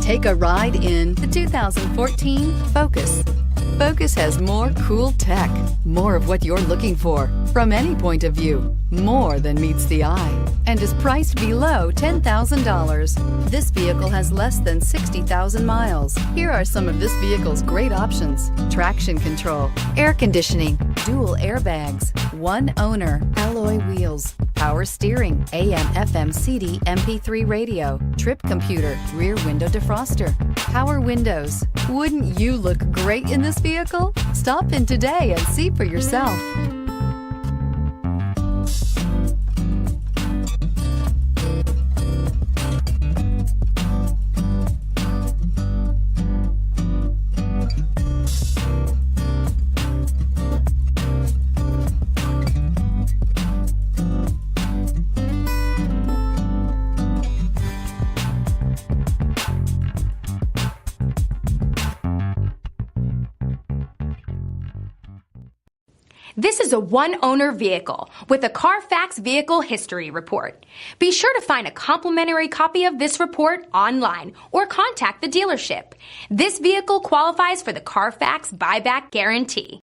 Take a ride in the 2014 Focus. Focus has more cool tech, more of what you're looking for from any point of view, more than meets the eye, and is priced below $10,000. This vehicle has less than 60,000 miles. Here are some of this vehicle's great options: traction control, air conditioning, dual airbags, one owner, alloy wheels, power steering, AM/FM CD MP3 radio, trip computer, rear window defroster, power windows. Wouldn't you look great in this vehicle? Stop in today and see for yourself. This is a one-owner vehicle with a Carfax Vehicle History Report. Be sure to find a complimentary copy of this report online or contact the dealership. This vehicle qualifies for the Carfax Buyback Guarantee.